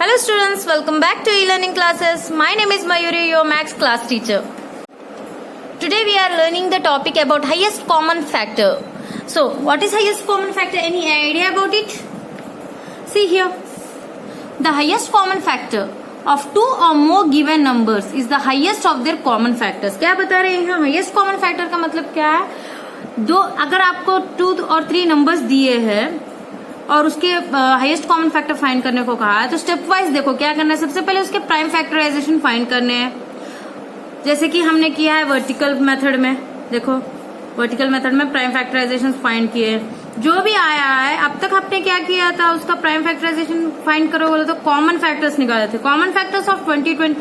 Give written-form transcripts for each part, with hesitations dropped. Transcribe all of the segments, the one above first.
Hello students, welcome back to e-learning classes. My name is Mayuri, your maths class teacher. Today we are learning the topic about highest common factor. So, what is highest common factor? Any idea about it? See here. The highest common factor of two or more given numbers is the highest of their common factors. क्या बता रहे हैं? highest common factor का मतलब क्या है? दो अगर आपको 2 और 3 नंबर्स दिए हैं और उसके हाईएस्ट कॉमन फैक्टर फाइंड करने को कहा है तो स्टेप वाइज देखो क्या करना है। सबसे पहले उसके प्राइम फैक्टराइजेशन फाइंड करने हैं, जैसे कि हमने किया है वर्टिकल मेथड में। देखो वर्टिकल मेथड में प्राइम फैक्टराइजेशन फाइंड किए, जो भी आया है अब तक आपने क्या किया था, उसका प्राइम फैक्टराइजेशन फाइंड करो बोले तो कॉमन फैक्टर्स निकाले थे। कॉमन फैक्टर्स ऑफ 2020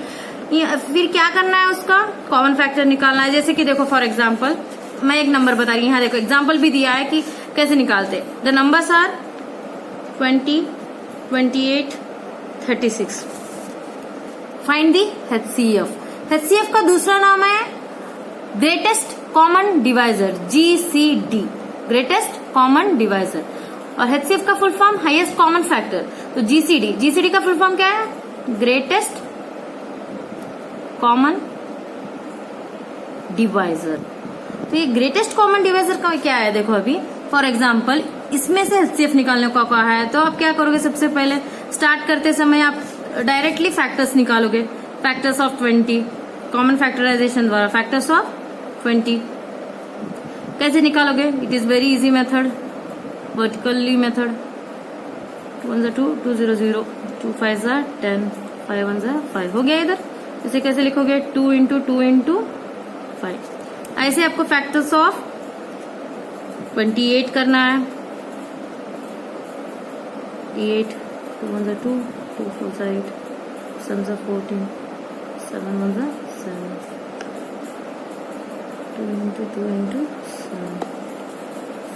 फिर क्या करना है, उसका कॉमन फैक्टर निकालना है। जैसे कि देखो फॉर एग्जाम्पल मैं एक नंबर बता रही हूँ, यहाँ देखो एग्जाम्पल भी दिया है कि कैसे निकालते। The numbers are 20, 28, 36. Find the HCF. HCF का दूसरा नाम है greatest common divisor, GCD, greatest common divisor. और HCF का full form highest common factor. तो GCD का फुल फॉर्म क्या है, ग्रेटेस्ट कॉमन डिवाइजर। तो ये ग्रेटेस्ट कॉमन डिवाइजर का क्या है, देखो अभी फॉर एग्जाम्पल इसमें से HCF निकालने को कहा है तो आप क्या करोगे, सबसे पहले स्टार्ट करते समय आप डायरेक्टली फैक्टर्स निकालोगे। फैक्टर्स ऑफ 20 कॉमन फैक्टराइजेशन द्वारा फैक्टर्स ऑफ 20 कैसे निकालोगे, it is very easy method, vertically method. 2 1 2 2 0 0 2 5 10 5 1 5 हो गया। इधर इसे कैसे लिखोगे, 2 इंटू 2 इंटू 5। ऐसे आपको फैक्टर्स ऑफ 28 करना है। 8 2 1 2 2 4 8 7 14 7 1 7 2 into 2 into 7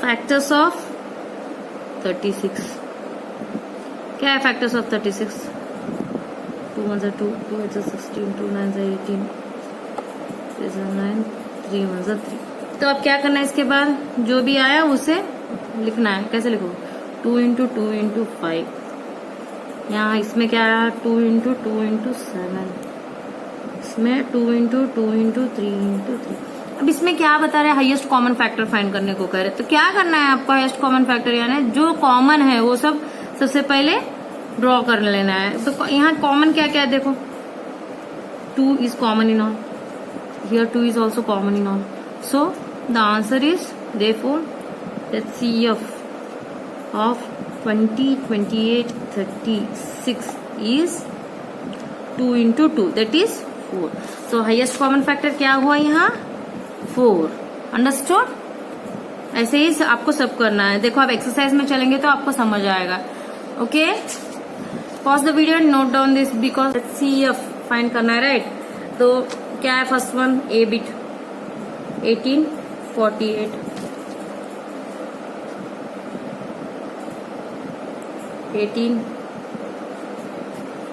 फैक्टर्स ऑफ 36 क्या है, फैक्टर्स ऑफ 36 2 1 2 2 8 16 2 9 18 3 9 3 1 3। तो अब क्या करना है, इसके बाद जो भी आया उसे लिखना है। कैसे लिखो, 2 इंटू 2 इंटू 5। यहाँ इसमें क्या आया, 2 इंटू 2 इंटू 7। इसमें 2 इंटू 2 इंटू 3 इंटू 3। अब इसमें क्या बता रहे हैं, हाईएस्ट कॉमन फैक्टर फाइंड करने को कह रहे। तो क्या करना है आपको, हाईएस्ट कॉमन फैक्टर यानी जो कॉमन है वो सब सबसे पहले ड्रॉ कर लेना है। तो यहाँ कॉमन क्या क्या है, देखो 2 is common in all, here 2 is also common in all. So the answer is therefore HCF of 20, 28, 36 is 2 into 2, that is 4. So highest common factor क्या हुआ यहाँ, 4. Understood? ऐसे ही आपको सब करना है। देखो आप एक्सरसाइज में चलेंगे तो आपको समझ आएगा। Okay, pause the video and note down this because HCF find करना है, राइट। तो क्या है, फर्स्ट वन ए बिट 18 48 18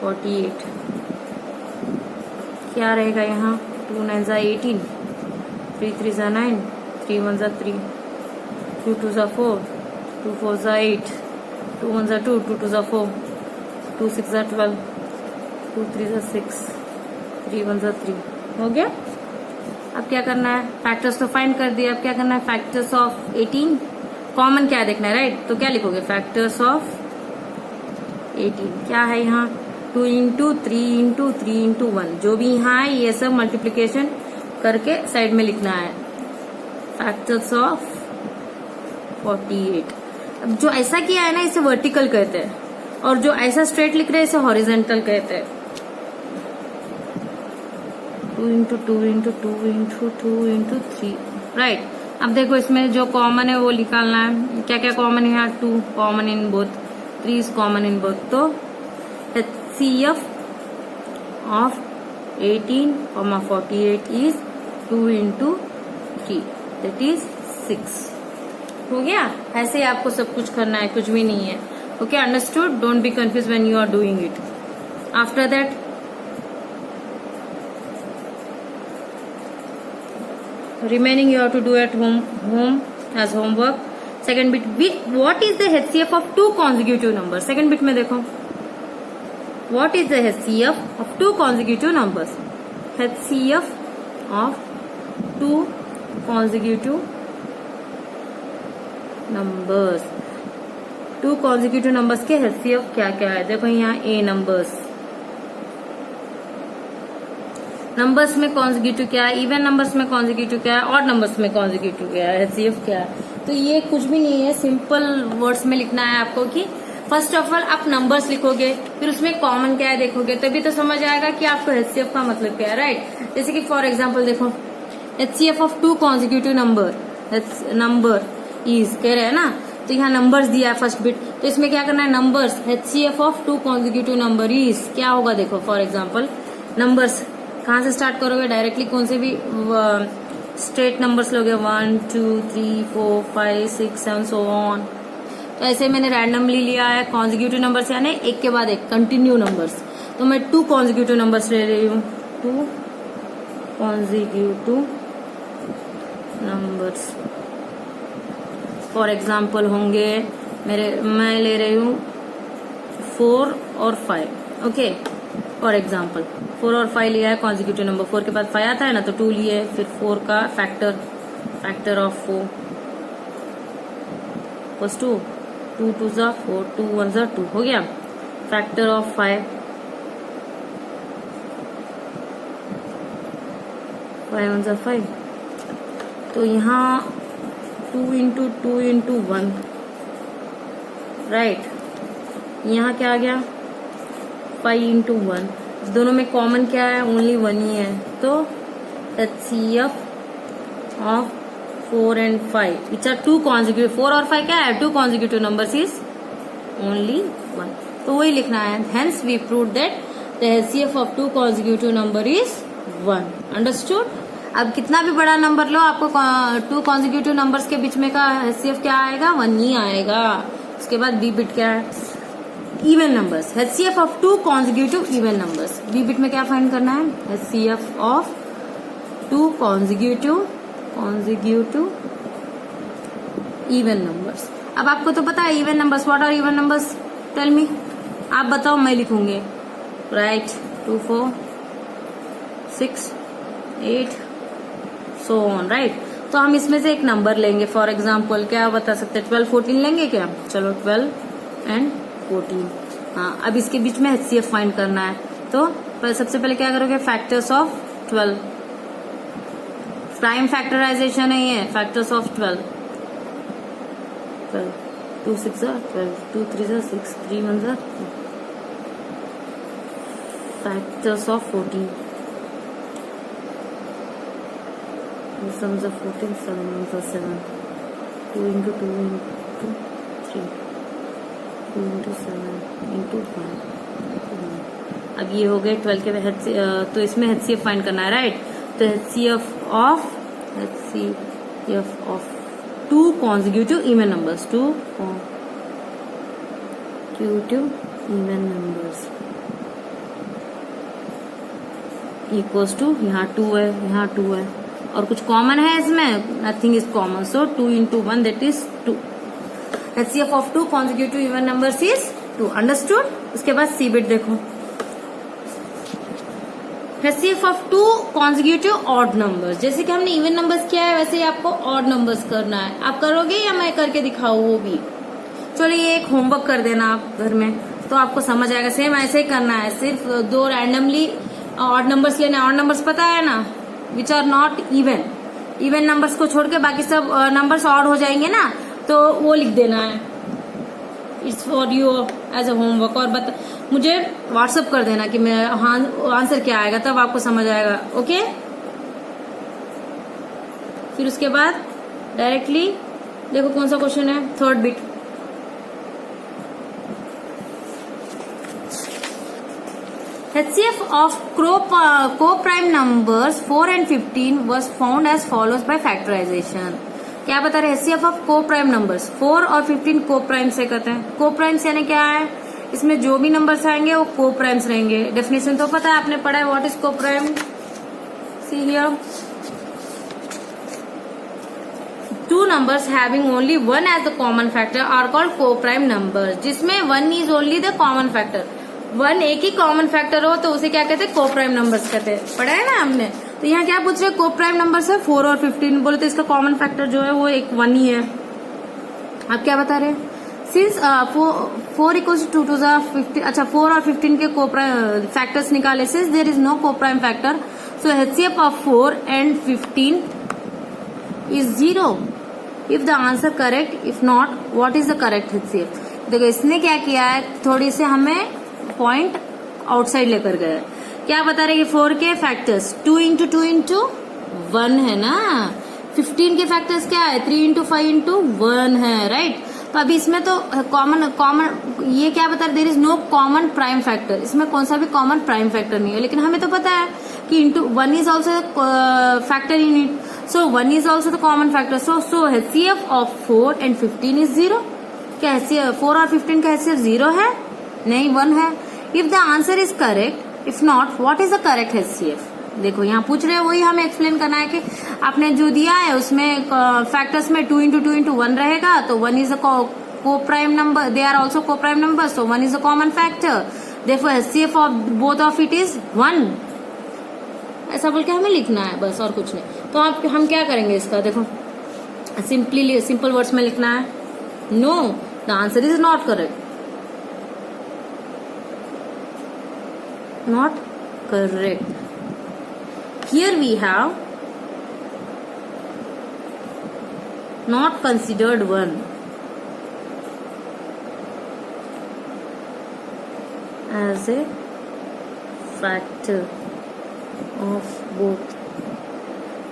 48 क्या रहेगा यहाँ, 2 9 18 3 3 9 3 1 3 2 2 4 2 4 8 2 1 2 2 2 4 2 6 12 2 3 6 3 1 3 हो गया। अब क्या करना है, फैक्टर्स तो फाइंड कर दिया, अब क्या करना है, फैक्टर्स ऑफ 18 कॉमन क्या देखना है, राइट। तो क्या लिखोगे, फैक्टर्स ऑफ 18 क्या है यहाँ, 2 इंटू 3 इंटू 3 इंटू 1। जो भी यहाँ है ये सब मल्टीप्लीकेशन करके साइड में लिखना है। Factors of 48। अब जो ऐसा किया है ना इसे वर्टिकल कहते हैं, और जो ऐसा स्ट्रेट लिख रहे हैं इसे हॉरिजेंटल कहते हैं। 2 into 2 into 2 into 2 into 3, right. अब देखो इसमें जो कॉमन है वो निकालना है। क्या क्या कॉमन है यहाँ, 2 common in both, 3 is common in both. तो HCF of 18, 48 is 2 into 3, that is 6। हो गया। ऐसे ही आपको सब कुछ करना है, कुछ भी नहीं है। Okay, understood. Don't be confuse when you are doing it. After that remaining you have to do at home as homework. Second bit, what is the HCF of 2 consecutive numbers? Second bit में देखो What is the HCF of two consecutive numbers? HCF of two consecutive numbers. To consecutive numbers के HCF क्या क्या है? देखो यहाँ A numbers में consecutive क्या है, इवन नंबर्स में कॉन्जिक्यूटिव क्या है, ऑड नंबर्स में कॉन्जिक्यूटिव क्या है, HCF क्या है. तो ये कुछ भी नहीं है, सिंपल वर्ड्स में लिखना है आपको कि फर्स्ट ऑफ ऑल आप नंबर्स लिखोगे, फिर उसमें कॉमन क्या है देखोगे, तभी तो समझ आएगा कि आपको HCF का मतलब क्या है, राइट. जैसे कि फॉर एग्जाम्पल देखो, HCF of two consecutive number is कह रहे हैं ना, तो यहाँ नंबर्स दिया है फर्स्ट बिट, तो इसमें क्या करना है, numbers. HCF of two consecutive number is क्या होगा, देखो फॉर एग्जाम्पल नंबर्स कहाँ से स्टार्ट करोगे, डायरेक्टली कौन से भी स्ट्रेट नंबर्स लोगे, 1 2 3 4 5 6 7 सो ऑन. तो ऐसे मैंने रैंडमली लिया है कॉन्जिक्यूटिव नंबर्स, यानी एक के बाद एक कंटिन्यू नंबर्स. तो मैं टू कॉन्जिक्यूटिव नंबर्स ले रही हूँ, to consecutive numbers. For example होंगे मैं ले रही हूँ 4 और 5. ओके, फॉर एग्जाम्पल 4 और 5 लिया है कॉन्जिक्यूटिव नंबर. 4 के बाद 5 आता है ना, तो 2 लिए, फिर 4 का फैक्टर ऑफ 4 प्लस 2, 2 2 जा 4, 2 1 जा 2 हो गया. फैक्टर ऑफ 5, 5 1 जा 5. तो यहाँ 2 इंटू 2 इंटू 1, राइट. यहाँ क्या आ गया, 5 इंटू 1. दोनों में कॉमन क्या है, ओनली 1 ही है. तो HCF of 4 and 5 which are two consecutive. 4 और 5 क्या है, two consecutive numbers is only 1. तो वही लिखना है. Hence we prove that the HCF of two consecutive number is 1. Understood. अब कितना भी बड़ा नंबर लो, आपको टू कॉन्जिक्यूटिव नंबर्स के बीच में का HCF क्या आएगा, 1 ही आएगा. उसके बाद बी बिट क्या है, even numbers. HCF of two consecutive even numbers. B bit में क्या फाइंड करना है, HCF of two consecutive even numbers. अब आपको तो पता है even numbers. What are even numbers, tell me. आप बताओ, मैं लिखूंगी. Right, 2 4 6 8 so on, right. तो हम इसमें से एक नंबर लेंगे. फॉर एग्जाम्पल क्या बता सकते हैं, 12 14 लेंगे क्या. चलो 12 and 14. हाँ, अब इसके बीच में HCF फाइंड करना है. तो सबसे पहले क्या करोगे, फैक्टर्स ऑफ 12. प्राइम फैक्टराइजेशन है ये, factors of 12. 2 6 12, 2 3 6, 3 1 2. Factors of 14. 7 14, 7 1 7. 2 into 2 into 3. 2 into 7 into 1. अब ये हो गए 12 के. तो इसमें HCF फाइंड करना है, राइट. तो HCF of two consecutive even numbers, two consecutive even numbers equals to, यहाँ 2 है, यहाँ 2 है, और कुछ कॉमन है इसमें, nothing is common. So 2 into 1 that is 2. HCF of two consecutive even numbers is 2. Understood. उसके बाद सी बिट देखो, HCF of two consecutive odd numbers. जैसे कि हमने इवन नंबर्स किया है, वैसे ही आपको ऑड नंबर्स करना है. आप करोगे या मैं करके दिखाऊं, वो भी. चलो ये एक होमवर्क कर देना आप घर में, तो आपको समझ आएगा. सेम ऐसे ही करना है, सिर्फ 2 रैंडमली ऑड नंबर्स लेना है. ऑड नंबर्स पता है ना, which are not even. Even numbers को छोड़ के बाकी सब नंबर्स ऑड हो जाएंगे ना, तो वो लिख देना है. It's for you as a homework. और मुझे व्हाट्सएप कर देना कि मैं आंसर क्या आएगा, तब आपको समझ आएगा. ओके. फिर उसके बाद डायरेक्टली देखो कौन सा क्वेश्चन है, third bit. HCF of co-prime numbers 4 and 15 was found as follows by factorization. क्या बता रहे, HCF of co-prime numbers 4 और 15 co-prime से कहते हैं. co-primes यानी क्या है, इसमें जो भी नंबर्स आएंगे वो co-primes रहेंगे. डेफिनेशन तो पता है, आपने पढ़ा है. What is co-prime, see here. Two numbers having only one as the common factor are called co-prime numbers. जिसमें 1 is only the common factor. One एक ही कॉमन फैक्टर हो तो उसे क्या कहते हैं, को प्राइम नंबर्स कहते हैं, पढ़ा है ना हमने। तो यहाँ क्या पूछ रहे हैं, को प्राइम नंबर्स है 4 और 15, बोले तो इसका कॉमन फैक्टर जो है वो एक 1 ही है। आप क्या बता रहे हैं, सिंस 4 इक्वल्स टू 50, अच्छा 4 और 15 के को प्राइम फैक्टर्स निकाले, सिंस देयर इज नो को prime factor so HCF of 4 and 15 is 0 if the answer correct, if not what is the correct HCF। देखो इसने क्या किया है, थोड़ी से हमें पॉइंट आउटसाइड लेकर गए। क्या बता रहे हैं, 4 के फैक्टर्स 2 इंटू 2 इंटू 1 है ना, 15 के फैक्टर्स क्या है 3 इंटू 5 इंटू 1 है, राइट। तो अभी इसमें तो कॉमन ये क्या बता रहे, there is no common prime factor, इसमें कौन सा भी कॉमन प्राइम फैक्टर नहीं है, लेकिन हमें तो पता है कि into 1 is also factor in it, so 1 is also the common factor, so HCF of 4 and 15 is 0। क्या HCF 4 और 15 का HCF 0 है, नहीं 1 है। If the answer is correct, if not what is the correct HCF। देखो यहाँ पूछ रहे हैं, वही हमें एक्सप्लेन करना है कि आपने जो दिया है उसमें फैक्टर्स में 2 इंटू 2 इंटू 1 रहेगा, तो 1 is the coprime number, they are also coprime number, so 1 is the common factor, therefore HCF of both of it is 1। ऐसा बोल के हमें लिखना है बस, और कुछ नहीं। तो आप हम क्या करेंगे इसका, देखो सिंपल वर्ड्स में लिखना है, know the answer is not correct, not correct. Here we have not considered 1 as a factor of both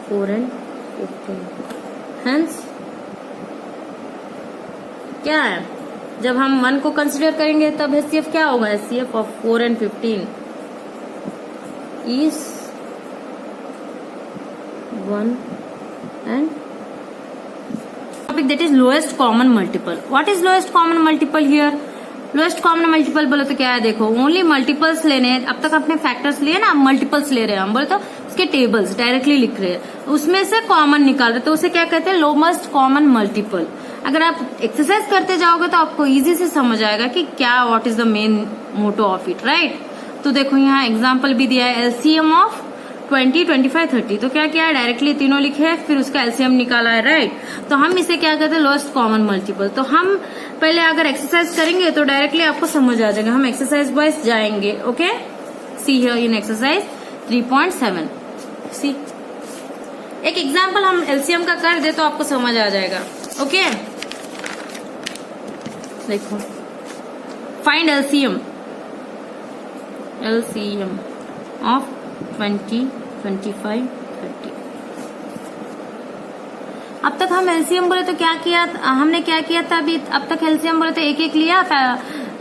4 and 15. Hence क्या है, जब हम 1 को कंसिडर करेंगे तब HCF क्या होगा, HCF of 4 and 15 is 1 and topic that is lowest common multiple. What is lowest common multiple here? Lowest common multiple बोले तो क्या है, देखो ओनली मल्टीपल्स लेने हैं। अब तक अपने फैक्टर्स लिए ना, मल्टीपल्स ले रहे हैं हम, बोले तो उसके टेबल्स डायरेक्टली लिख रहे हैं, उसमें से कॉमन निकाल रहे, तो उसे क्या कहते हैं, लोएस्ट कॉमन मल्टीपल। अगर आप एक्सरसाइज करते जाओगे तो आपको इजी से समझ आएगा कि क्या what is the main motto of it, right. तो देखो यहाँ एग्जाम्पल भी दिया है, LCM ऑफ 20, 25, 30, तो क्या किया है, डायरेक्टली तीनों लिखे हैं, फिर उसका LCM निकाला है, राइट। तो हम इसे क्या कहते हैं, लोएस्ट कॉमन मल्टीपल। तो हम पहले अगर एक्सरसाइज करेंगे तो डायरेक्टली आपको समझ आ जाएगा, हम एक्सरसाइज वाइज जाएंगे, okay. See here in exercise 3.7, सी एक एग्जाम्पल हम LCM का कर दे तो आपको समझ आ जाएगा, ओके। देखो फाइंड LCM ऑफ 20, 25, 30। अब तक हम LCM बोले तो क्या किया, हमने क्या किया था अभी, अब तक LCM बोले तो एक एक लिया,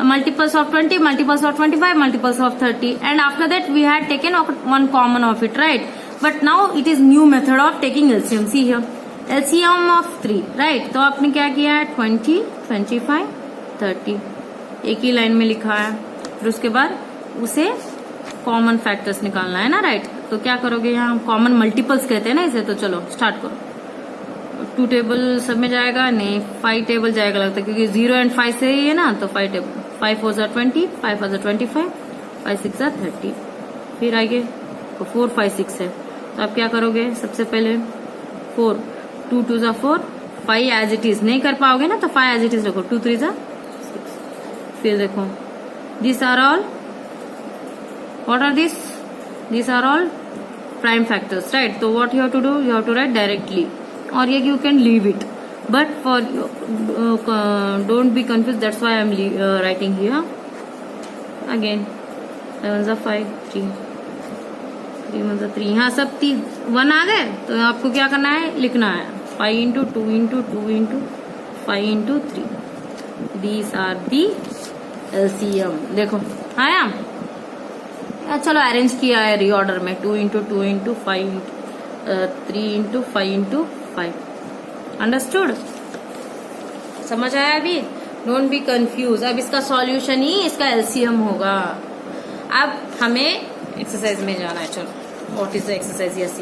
multiples of 20, multiples of 25, multiples of 30, and after that we had taken one common of it, right. But now it is new method of taking LCM। See here LCM of 3, right. तो आपने क्या किया है, 20, 25, 30 एक ही line में लिखा है, फिर उसके बाद उसे कॉमन फैक्टर्स निकालना है ना, राइट। तो क्या करोगे, यहाँ कॉमन मल्टीपल्स कहते हैं ना इसे, तो चलो स्टार्ट करो। 2 टेबल सब में जाएगा, नहीं 5 टेबल जाएगा लगता है, क्योंकि 0 and 5 से ही है ना, तो 5 टेबल, 5 4 are 20, 5 5 are 25, 5 6 are 30, फिर आगे तो 4 5 6 है, तो आप क्या करोगे, सबसे पहले 4, 2 2 are 4, 5 एज इट इज, नहीं कर पाओगे ना तो 5 एज इट इज रखो, 2 3 are 6, फिर देखो this are all, what are these? These are all prime factors, right? So what you have to do, you have to write directly, or yeah, you can leave it, but for don't be confused, that's why I'm writing here again। 7 are 5, 3 3 3, यहाँ सब 1 आ गए, तो आपको क्या करना है, लिखना है 5 into 2 into 2 into 5 into 3, these are the LCM। देखो आया, चलो अरेंज किया है रीऑर्डर में, 2 into 2 into 5, 3 into 5 into 5, understood, समझ आया अभी, डोंट बी कंफ्यूज। अब इसका सॉल्यूशन ही इसका LCM होगा। अब हमें एक्सरसाइज में जाना है, चलो what is the exercise, yes.